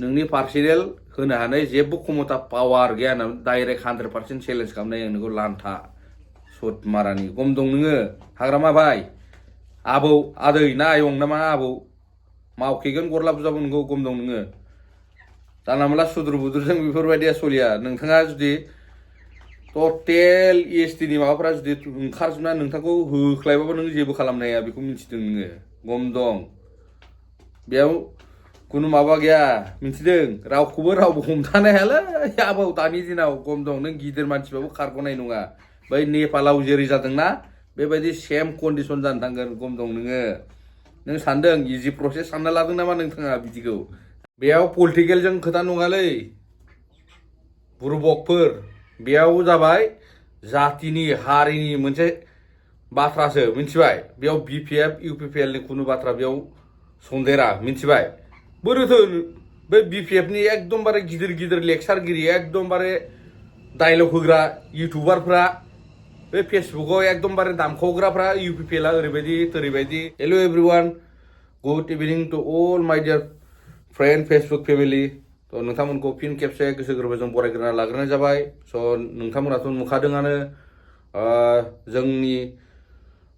नोंनि पार्सनेल होनो हानाय जेबो क्षमता पावार गैया ना डाइरेक्ट 100% चेलेन्ज खालामनाय नोंखौ लान्था सट मारानि गम दं नोङो हाग्रामा भाई आबौ आदै ना आयं ना मा आबौ मावखेगोन गरला बुजाबो नोंखौ गम दं नोङो जानला मोनला सुद्रु बुद्रुजों बेफोरबायदिया सोलिया नोंथाङा जुदि टटेल EST नि माबाफोरा जुदि ओंखारजोबना नोंथांखौ होख्लायबाबो नों जेबो खालामनो हाया बेखौ मिन्थिदों नोङो गम दं बेयाव कुनु माबा गैया मिन्थिदों रावखौबो रावबो हमथानो हायालै आबौ दानि दिनाव गम दं नों गिदिर मानसिबाबो खारग'नाय नङा बै नेपालाव जेरै जादोंना बेबायदि सेम कन्डिसन जानो थांगोन गम दं नोङो नों सानदों इजि प्रसेस सानना लादों नामा नोंथाङा बिदिखौ बेयाव पलिटिकेलजों खोथा नङालै बुरबकफोर बेयाव जाबाय जातिनि हारिनि मोनसे बाथ्रासो मिन्थिबाय बेयाव BPF UPPL नि कुनु बाथ्रा बेयाव सन्देरा मिन्थिबाय बोरैथो बे BPF नि एकदमबारे गिदिर गिदिर लेक्सारगिरि एकदमबारे डायलग होग्रा इउटुबारफ्रा बे फेसबुकाव एकदमबारे दामखावग्राफ्रा UPPL आ ओरैबायदि hello everyone good evening to all my dear friend Facebook family तो नोंथांमोनखौ फिन खेबसे गोसो गोरबोजों बरायग्रोना लाग्रोनाय जाबाय स' नोंथांमोनाथ' नुखादोंआनो जोंनि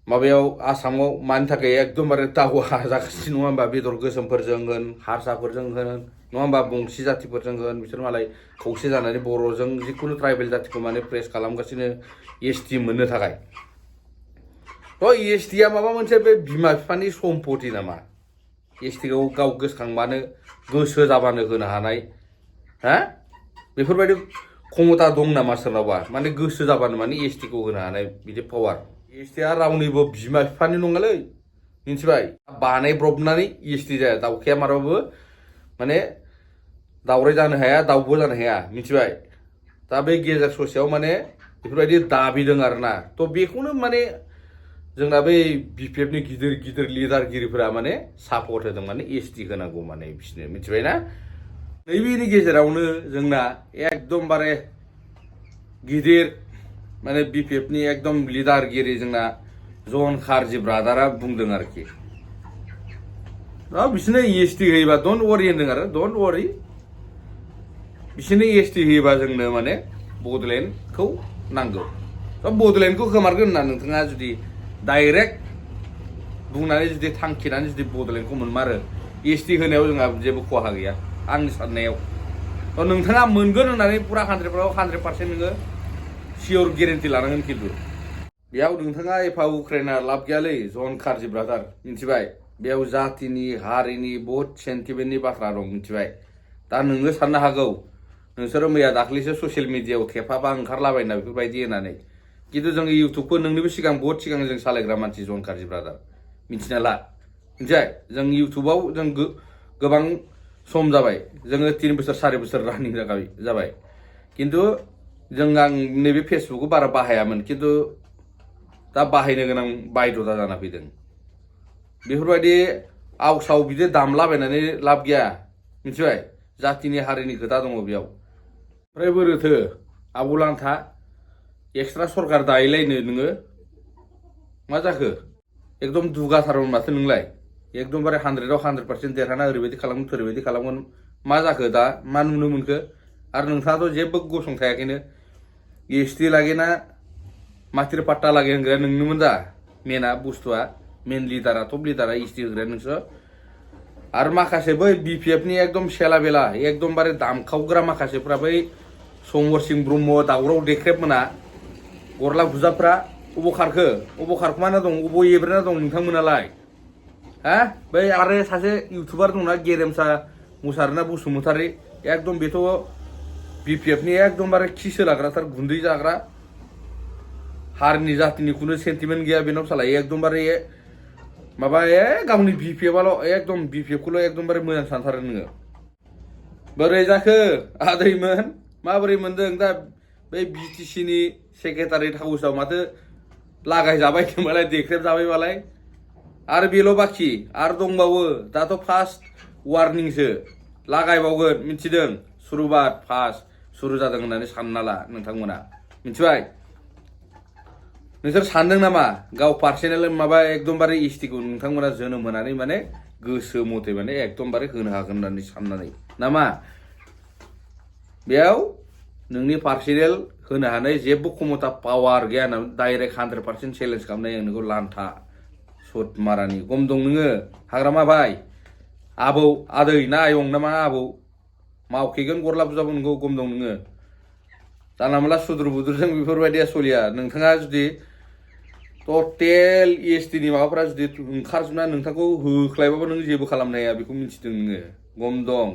माबायाव आसामाव मानि थाखाय एकदमबारे दावहा जागासिनो नङा होमबा बेदर गोसोमफोरजों होन हारसाफोरजों होन नङा होमबा बंसि जातिफोरजों होन बिसोर मालाय खौसे जानानै बर'जों जिखुनु ट्राइबेल जातिखौ माने प्रेस खालामगासिनो EST मोननो थाखाय थ' EST आ माबा मोनसे बे बिमा बिफानि सम्पति नामा EST खौ गाव गोसोखांबानो गोसो जाबानो होनो हानाय हा बेफोरबायदि क्षमता दं नामा सोरनावबा माने गोसो जाबानो माने EST खौ होनो हानाय बिदि पावार EST आ रावनिबो बिमा बिफानि नङालै मिन्थिबाय बानायब्रबनानै EST जाया दाउखाया मारबाबो माने दावराय जानो हाया दाउबो जानो हाया मिन्थिबाय दा बे गेजेर ससेयाव माने बेफोरबायदि दाबिदों आरोना थ' बेखौनो माने जोंना बै BPF नि गिदिर गिदिर लिडारगिरिफोरा माने सापर्ट होदों माने EST होनांगौ माने बिसोरनो मिथिबाय ना नैबेनि गेजेरावनो जोंना एकदमबारे गिदिर माने BPF नि एकदम लिडारगिरि जोंना जन खारजि ब्रादारा बुंदों आरोखि बिसोरनो EST होयोबा डन्ट वरि होनदों आरो डन्ट वरि बिसोरनो EST होयोबा जोंनो माने बड'लेण्डखौ नांगौ बड'लेण्डखौ खोमारगोन होनना नोंथाङा जुदि डाइरेक्ट बुंनानै जुदि थांखिनानै जुदि बड'लेण्डखौ मोनमारो EST होनायाव जोंहा जेबो खहा गैया आंनि साननायाव थ' नोंथाङा मोनगोन होननानै पुरा 100% नोङो सियर गेरेन्टि लानांगोन खिन्थु बेयाव नोंथाङा एफा उख्रायना लाब गैयालै जन खारजि ब्रादार मिन्थिबाय बेयाव जातिनि हारिनि बहुत सेन्टिमेन्टनि बाथ्रा दं मिन्थिबाय दा नोङो साननो हागौ नोंसोरो मैया दाख्लैसो ससियेल मिडियायाव थेफाबा ओंखारलाबायना बेफोरबायदि होननानै खिन्थु जों इउटुबखौ नोंनिबो सिगां बहुत सिगां जों सालायग्रा मानसि जन खारजि ब्रादार मिन्थिना ला मिन्थिबाय जों इउटुबाव जों गोबां सम जाबाय जोङो 3 बोसोर 4 बोसोर रानिं जाबाय खिन्थु आं नैबे फेसबुकखौ बारा बाहायामोन खिन्थु दा बाहायनो गोनां बायध'ता जाना फैदों बेफोरबायदि आवसाव बिदि दामलाबायनानै लाब गैया मिन्थिबाय जातिनि हारिनि खोथा दङ बेयाव ओमफ्राय बोरैथो आबौ लांथा एक्सट्रा सरकार दायैलायनो नोङो मा जाखो एकदम दुगाथारमोन माथो नोंलाय एकदमबारे 100आव 100% देरहाना ओरैबायदि खालामगोन ओरैबायदि खालामगोन मा जाखो दा मा नुनो मोनखो आरो नोंथाङाथ' जेबो गसंथायाखैनो EST लागेना माथिर पाट्टा लागे होनग्राया नोंनोमोन दा मेना बुस्थुआ मेन लिडारा टप लिडारा EST होग्राया नोंसो आरो माखासे बै BPF नि एकदम सेला बेला एकदमबारे दामखावग्रा माखासेफ्रा बै समर सिं ब्रह्म दावराव देख्रेब मोना गरला बुजाफ्रा अबाव खारखुमाना दं अबाव एब्रेना दं नोंथांमोनालाय हा बै आरो सासे इउटुबार दंना गेरेमसा मुसाहारि बसुमतारी एकदम बेथ' BPF नि एकदमबारे खि सोलाग्राथार गुन्दै जाग्रा हारिनि जातिनि खुनु सेन्टिमेन्ट गैया बेनाव सालाय एकदमबारे माबा गावनि BPF एकदम BPF खौल' एकदमबारे मोजां सानथारो नोङो बोरै जाखो आदैमोन माबोरै मोनदों दा बै BTC नि सेक्रेटारियेट हाउसआव माथो लागायजाबाय खोमालाय देख्रेब जाबायबालाय आरो बेल' बाखि आरो दंबावो दाथ' फार्स्ट वार्निंसो लागायबावगोन मिन्थिदों सुरुबात फार्स्ट सुरु जादों होननानै सानना ला नोंथांमोना मिन्थिबाय नोंसोर सानदों नामा गाव पार्सनेल माबा एकदमबारे EST खौ नोंथांमोना जोनोम होनानै माने गोसो मथे माने एकदमबारे होनो हागोन होननानै साननानै नामा बेयाव नोंनि पार्सनेल होनो हानाय जेबो क्षमता पावार गैया ना डाइरेक्ट 100% चेलेन्ज खालामनाय नोंखौ लान्था सुट मारानि गम दं नोङो हाग्रामा भाई आबौ आदै ना आयं ना मा आबौ मावखेगोन गरला बुजाबो नोंखौ गम दं नोङो जानला मोनला सुद्रु बुद्रुजों बेफोरबायदिया सोलिया नोंथाङा जुदि टटेल EST नि माबाफोरा जुदि ओंखारजोबना नोंथांखौ होख्लायबाबो नों जेबो खालामनो हाया बेखौ मिथिदों नोङो गम दं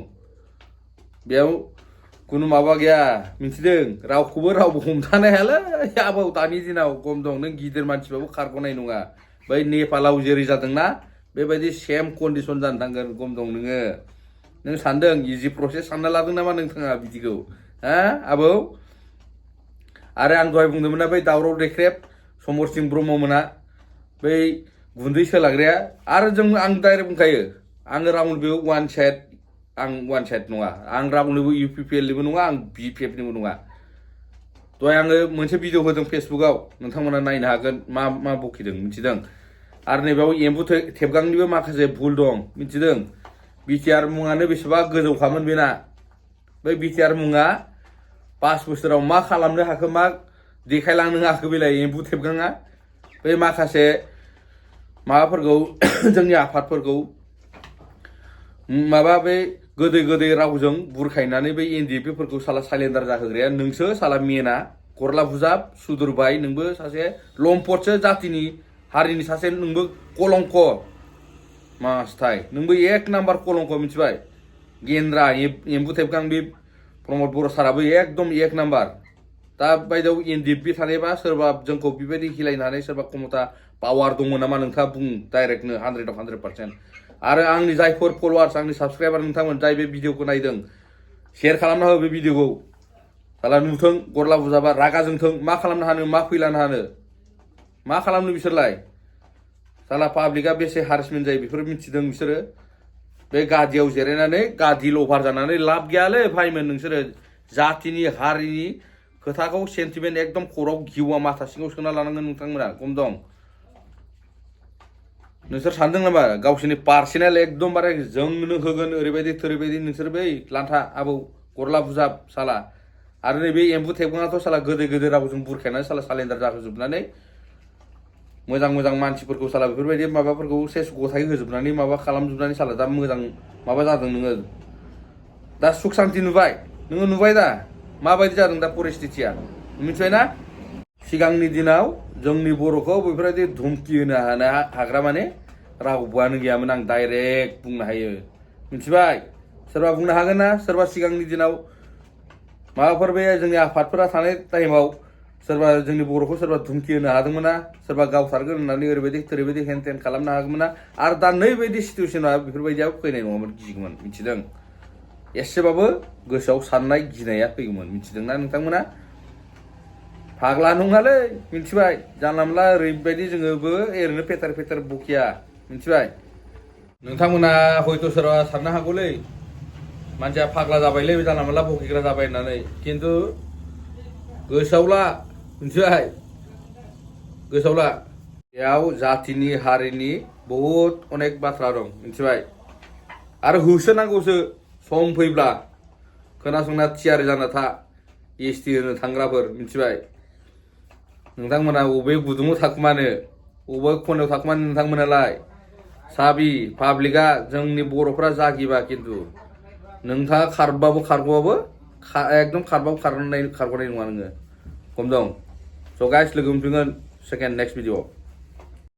बेयाव कुनु माबा गैया मिथिदों रावखौबो रावबो हमथानो हायालै आबौ दानि दिनाव गम दं नों गिदिर मानसिबाबो खारग'नाय नङा बै नेपालाव जेरै जादोंना बेबायदि सेम कन्डिसन जानो थांगोन गम दं नोङो नों सानदों इजि प्रसेस सानना लादों नामा नोंथाङा बिदिखौ हा आबौ आरो आं दहाय बुंदोंमोन ना बै दावराव देख्रेब समर सिं ब्रह्म मोना बै गुन्दै सोलाग्राया आरो आं डाइरेक्ट बुंखायो आङो रावनोबो वान साइड नङा आं रावनोबो UPPL निबो नङा आं BPF निबो नङा दहाय आङो मोनसे भिडिअ होदों फेसबुकआव नोंथांमोना नायनो हागोन मा बखिदों मिथिदों आरो नैबेयाव एम्बु थेबगांनिबो माखासे भुल दं मिथिदों BTR मुङानो बेसेबा गोजौखामोन बेना बै BTR मुङा 5 बोसोराव मा खालामनो हाखो मा देखायलांनो हाखो बेलाय एम्बु थेबगाङा बै माखासे माबाफोरखौ जोंनि आफादफोरखौ माबा बै गोदै रावजों बुरखायनानै बै NDP फोरखौ साला साइलेन्डार जाहोग्राया नोंसो साला मेना गरला बुजाब सुदुरबाय नोंबो सासे लम्पटसो जातिनि हारिनि सासे नोंबो कलंक मासथाय नोंबो एक नाम्बार कलंक मिथिबाय गेन्द्रा एम्बु थेबगां बे प्रमद बर' साराबो एकदम एक नाम्बार दा बायदाव NDP थानायबा सोरबा जोंखौ बेबायदि हिलायनो हानाय सोरबा क्षमता पावार दङ नामा नोंथाङा बुं डाइरेक्टनो 100% आरो आंनि जायफोर फलोवार्स आंनि साबस्क्राइबार नोंथांमोन जाय बे भिडिअखौ नायदों शेयार खालामना हो बे भिडिअखौ साला नुथों गरला बुजाबा रागा जोंथों मा खालामनो हानो मा फैलानो हानो मा खालामनो बिसोरलाय साला पाब्लिकआ बेसे हारेसमेन्ट जायो बेफोर मिथिदों बिसोरो बे गादियाव जिरायनानै गादि लभार जानानै लाब गैयालै भाइमोन नोंसोरो जातिनि हारिनि खोथाखौ सेन्टिमेन्ट एकदम खराव गिवा माथा सिङाव सोना लानांगोन नोंथांमोना गम दं नोंसोर सानदों नामा गावसोरनि पार्सनेल एकदमबारे जोंनो होगोन ओरैबायदि थोरैबायदि नोंसोर बै लान्था आबौ गरला बुजाब साला आरो नैबे एम्बु थेबगाङाथ' साला गोदै रावजों बुरखायनानै साला सालेन्डार जाहोजोबनानै मोजां मानसिफोरखौ साला बेफोरबायदि माबाफोरखौ सेस गथाय होजोबनानै माबा खालामजोबनानै साला दा मोजां माबा जादों नोङो दा सुख शान्ति नुबाय नोङो नुबाय दा माबायदि जादों दा परिस्थितिया मिथिबाय ना सिगांनि दिनाव जोंनि बर'खौ बेफोरबायदि धुमकि होनो हाग्रा माने रावबोआनो गैयामोन आं डाइरेक्ट बुंनो हायो मिथिबाय सोरबा बुंनो हागोन ना सोरबा सिगांनि दिनाव माबाफोर बे जोंनि आफादफोरा थानाय टाइमाव सोरबा जोंनि बर'खौ सोरबा धुमकि होनो हादोंमोन ना सोरबा गावथारगोन होननानै ओरैबायदि हेन टेन खालामनो हागौमोन ना आरो दा नैबायदि सिटुवेसना बेफोरबायदिया फैनाय नङामोन गिगौमोन मिथिदों एसेबाबो गोसोआव साननाय गिनाया फैगौमोन मिथिदोंना नोंथांमोना फाग्ला नङालै मिथिबाय जानला मोनला ओरैबायदि जोङोबो ओरैनो फेथार बकिया मिथिबाय नोंथांमोना हयथ' सोरबा साननो हागौलै मानसिया फाग्ला जाबायलै जानला मोनला बकिग्रा जाबाय होननानै खिन्थु गोसोआव ला मिथिबाय गोसोआव ला बेयाव जातिनि हारिनि बहुद अनेक बाथ्रा दं मिथिबाय आरो होसोनांगौसो सम फैब्ला खोनासंना थियारि जाना था EST होनो थांग्राफोर मिथिबाय नोंथांमोना बबे गुदुङाव थाखुमानो बबे खनायाव थाखुमानो नोंथांमोनालाय साबि पाब्लिकआ जोंनि बर'फ्रा जागिबा खिन्थु नोंथाङा खारग'बाबो एकदम खारग'नाय नङा नोङो खम दं स' गाइस लोगो मोनफिनगोन सेकेन्ड नेक्स्ट भिडिअ